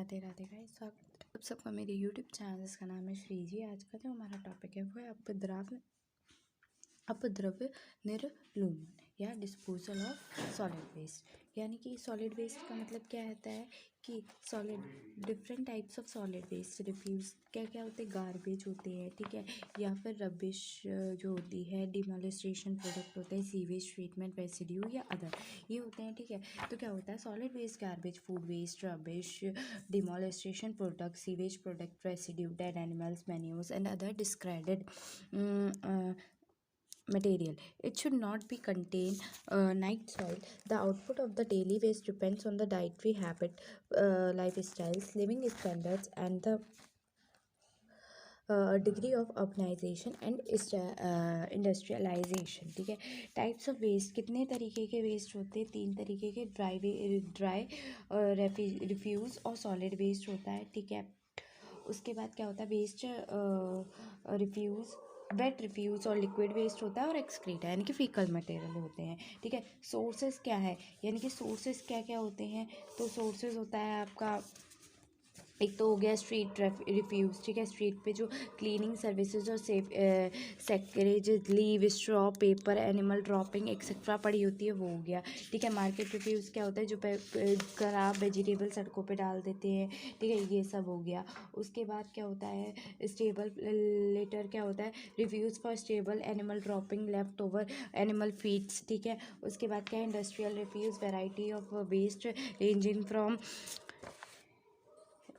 Radhe Radhe guys, स्वागत है आप सबका मेरे यूट्यूब चैनल जिसका नाम है श्रीजी। आज का जो हमारा टॉपिक है वो है अपद्रव्य निर्लूमन या डिस्पोजल ऑफ सॉलिड वेस्ट। यानी कि सॉलिड वेस्ट का मतलब क्या होता है कि solid different types of solid waste refuse क्या क्या होते हैं, गार्बेज होते हैं, ठीक है, या फिर रबिश जो होती है, डिमोलिस्ट्रेशन प्रोडक्ट होते हैं, सीवेज ट्रीटमेंट रेसिड्यू या अदर ये होते हैं, ठीक है। तो क्या होता है solid waste, garbage, food waste, rubbish, demolition product, sewage product, residue, dead animals, manures and other discarded material. It should not be contain night soil. The output of the daily waste depends on the dietary habit, lifestyles, living standards and the degree of urbanization and industrialisation, ठीक है। Types of waste, कितने तरीके के waste होते हैं? 3 तरीके के, dry refuse और सॉलिड वेस्ट होता है, ठीक है। उसके बाद क्या होता है, वेस्ट रिफ्यूज़, वेट रिफ्यूज़ और लिक्विड वेस्ट होता है, और एक्सक्रीटा यानी कि फीकल मटेरियल होते हैं, ठीक है। सोर्सेज क्या है, यानी कि सोर्सेज क्या क्या होते हैं? तो सोर्सेज होता है आपका, एक तो हो गया स्ट्रीट रिफ्यूज़, ठीक है। स्ट्रीट पे जो क्लीनिंग सर्विसेज और सेक्रेज, leave, straw, paper, animal dropping etcetera पड़ी होती है, वो हो गया, ठीक है। मार्केट रिफ्यूज़ क्या होता है, जो खराब वेजिटेबल सड़कों पे डाल देते हैं, ठीक है, ये सब हो गया। उसके बाद क्या होता है, स्टेबल लेटर क्या होता है, refuse for stable animal dropping, left over animal feeds, ठीक है। उसके बाद क्या है, industrial refuse, variety of waste ranging from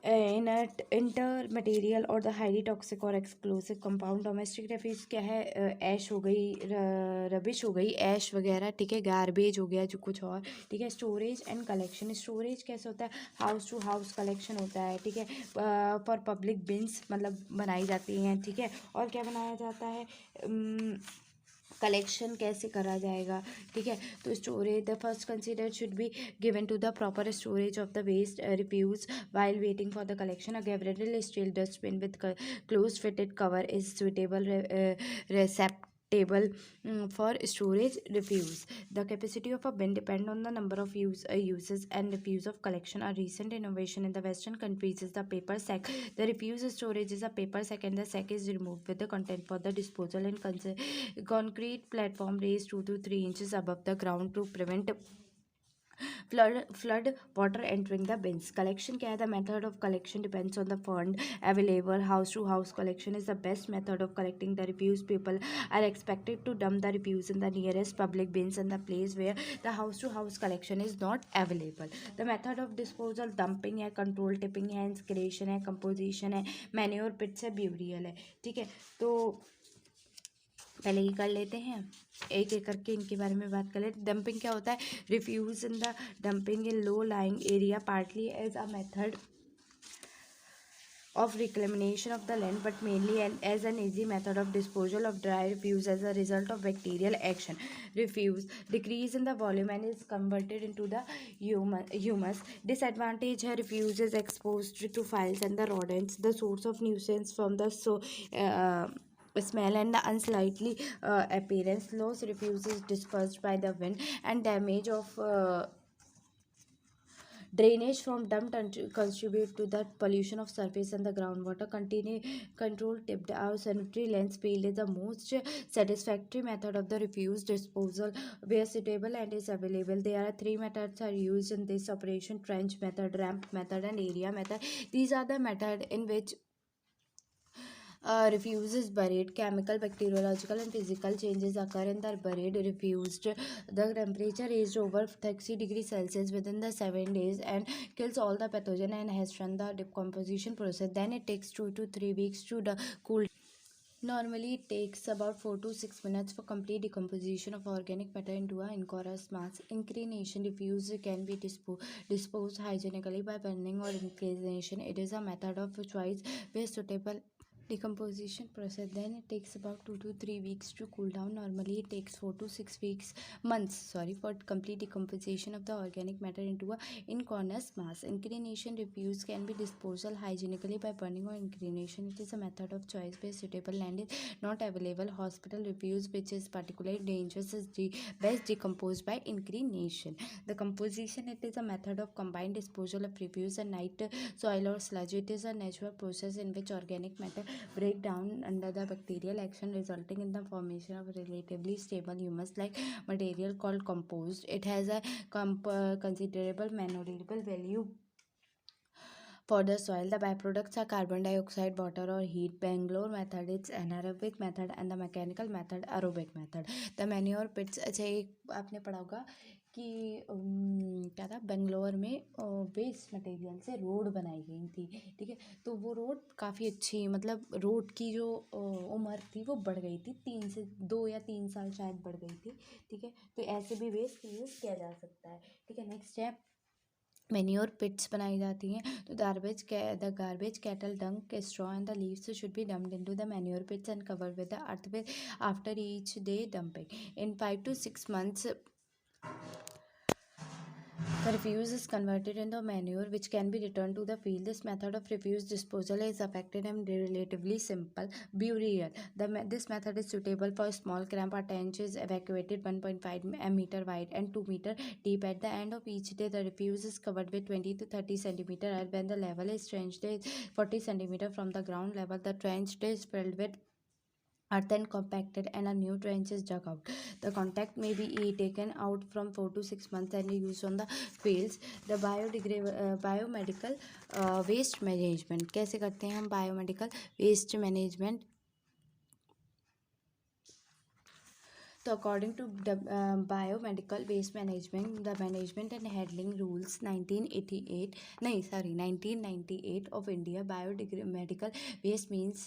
inert inter material और द हाईली टॉक्सिक और एक्सप्लोसिव कंपाउंड। डोमेस्टिक रेफ्यूज क्या है, ऐश हो गई, रबिश हो गई, ऐश वगैरह, ठीक है। गार्बेज हो गया जो कुछ और, ठीक है। स्टोरेज एंड कलेक्शन, स्टोरेज कैसे होता है, हाउस टू हाउस कलेक्शन होता है, ठीक है। फॉर पब्लिक बिन्स मतलब बनाई जाती हैं, ठीक है। और क्या बनाया जाता है, कलेक्शन कैसे करा जाएगा, ठीक है। तो storage, the first consider should be given to the proper storage of the waste refuse while waiting for the collection. A गैवरेबल steel dustbin with close fitted cover is suitable receptacle for storage refuse. The capacity of a bin depend on the number of uses and refuse of collection. A recent innovation in the Western countries is the paper sack. The refuse storage is a paper sack, and the sack is removed with the content for the disposal in concrete platform raised 2 to 3 inches above the ground to prevent flood water entering the bins. Collection क्या है, the method of collection depends on the fund available. House to house collection is the best method of collecting the refuse. People are expected to dump the refuse in the nearest public bins and the place where the house to house collection is not available. The method of disposal, dumping है, control tipping है, incineration है, composition है, manure pits है, burial है, ठीक है। तो पहले ही कर लेते हैं, एक एक करके इनके बारे में बात कर लेते हैं। डंपिंग क्या होता है, refuse in the dumping in low lying area partly as a method of reclamation of the land, but mainly as an easy method of disposal of dry refuse as a result of bacterial action. Refuse decrease in the volume and is converted into the humus. Disadvantage है, refuse is exposed to files and the rodents, the source of nuisance from the smell and the unsightly appearance. Loss refuse is dispersed by the wind and damage of drainage from dump contribute to the pollution of surface and the groundwater. Control tipped out sanitary lens field is the most satisfactory method of the refuse disposal where suitable and is available. There are 3 methods are used in this operation: trench method, ramp method and area method. These are the method in which refuse is buried. Chemical, bacteriological and physical changes occur in the buried refuse. The temperature is over 30 degrees Celsius within the 7 days and kills all the pathogen and has run the decomposition process. Then it takes 2 to 3 weeks to cool. Normally it takes about 4 to 6 minutes for complete decomposition of organic matter into a incorporous mass. Inclination refuse can be disposed hygienically by burning or inclination. It is a method of choice where suitable decomposition process, then it takes about 2 to 3 weeks to cool down. Normally it takes 4 to 6 months for complete decomposition of the organic matter into a inconus mass. Inclination refuse can be disposal hygienically by burning or inclination. It is a method of choice where suitable land is not available. Hospital refuse, which is particularly dangerous, is best decomposed by inclination. The composition, it is a method of combined disposal of refuse and night soil or sludge. It is a natural process in which organic matter break down under the bacterial action, resulting in the formation of relatively stable humus-like material called compost. It has a considerable maneuverable value for the soil. The byproducts are carbon dioxide, water or heat. Bangalore method, it's anaerobic method, and the mechanical method aerobic method. The manure pits, अच्छा एक आपने पढ़ा होगा कि क्या था, बेंगलोर में waste material से रोड बनाई गई थी, ठीक है। तो वो रोड काफ़ी अच्छी, मतलब रोड की जो उम्र थी वो बढ़ गई थी, 2 या 3 साल शायद बढ़ गई थी, ठीक है। तो ऐसे भी वेस्ट यूज़ किया जा सकता है, ठीक है। नेक्स्ट है मैन्योर पिट्स बनाई जाती हैं। तो the garbage cattle dung straw and the leaves should be dumped into the manure pits and covered with the earth with after each day dumping in 5 to 6 months. The refuse is converted into manure, which can be returned to the field. This method of refuse disposal is effective and relatively simple. Burial. This method is suitable for small camp or trenches evacuated 1.5 meter wide and 2 meter deep. At the end of each day, the refuse is covered with 20 to 30 centimeter earth. When the level is trenched 40 centimeter from the ground level, the trench is filled with earth and compacted, and a new trench is dug out. The contact may be taken out from 4 to 6 months and used on the fields. The biomedical waste management, कैसे करते हैं हम biomedical waste management? So according to the biomedical waste management, the management and handling rules 1998 of India, biomedical waste means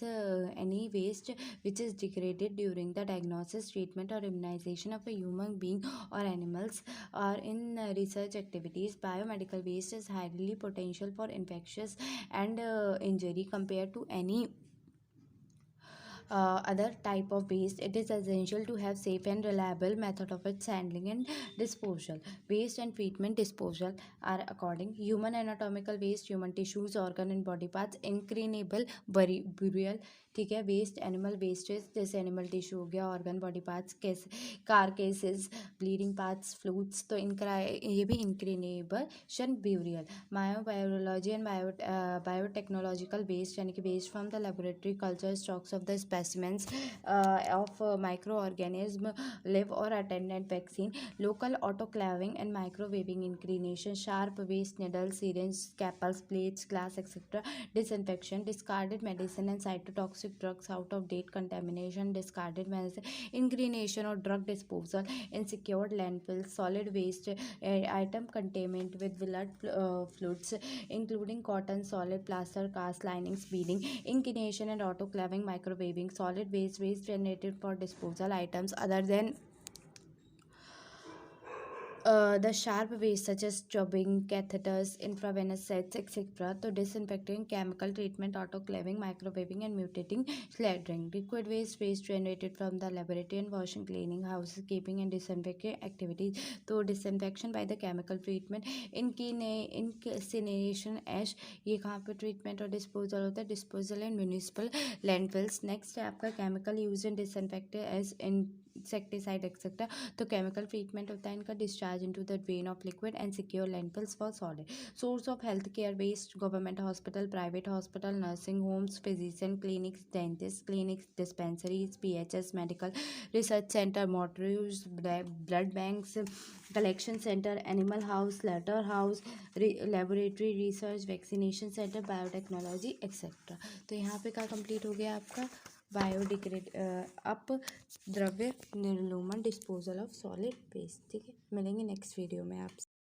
any waste which is degraded during the diagnosis, treatment or immunization of a human being or animals, or in research activities. Biomedical waste is highly potential for infectious and injury compared to any other type of waste. It is essential to have safe and reliable method of its handling and disposal. Waste and treatment disposal are according: human anatomical waste, human tissues, organ and body parts, inclinable burial, ठीक है। Waste animal wastage, जैसे animal tissue हो गया, organ body parts, कैसे कारकेसेस, bleeding parts, fluids, तो इनका ये भी incinerable burial. Biology and biotechnological waste, यानी कि waste from the laboratory culture stocks of the specimens of micro organism, live और attenuated vaccine, local autoclaving and microwaving, incineration, sharp waste, needle, syringe, scalpels, plates, glass etcetera, disinfection, discarded medicine and cytotoxic drugs, out of date contamination, discarded medicine, ingredient or drug disposal in secured landfills, solid waste, item containment with blood fluids, including cotton, solid plaster, cast linings, beading, incination and autoclaving, microwaving, solid waste generated for disposal items other than the sharp waste such as tubing, catheters, intravenous sets, etc. तो disinfecting, chemical treatment, autoclaving, microwaving and mutating, slathering. Liquid waste generated from the laboratory and washing, cleaning, housekeeping and disinfecting activities. तो disinfection by the chemical treatment, incineration, ash, ये कहाँ पे treatment और disposal होता है? Disposal in municipal landfills. Next है आपका chemical use in disinfectant as insecticide etc. तो chemical treatment होता है इनका discharge into the drain of liquid and secure landfills for solid. Source of healthcare waste: government hospital, private hospital, nursing homes, physician clinics, dentist clinics, dispensaries, PHS, medical research center, mortuaries, blood banks, collection center, animal house, slaughterhouse, laboratory research, vaccination center, biotechnology etc. तो यहाँ पे क्या complete हो गया आपका biodegrade अपद्रव्य निर्लूमन, disposal of solid waste, ठीक है। मिलेंगे नेक्स्ट वीडियो में आपसे।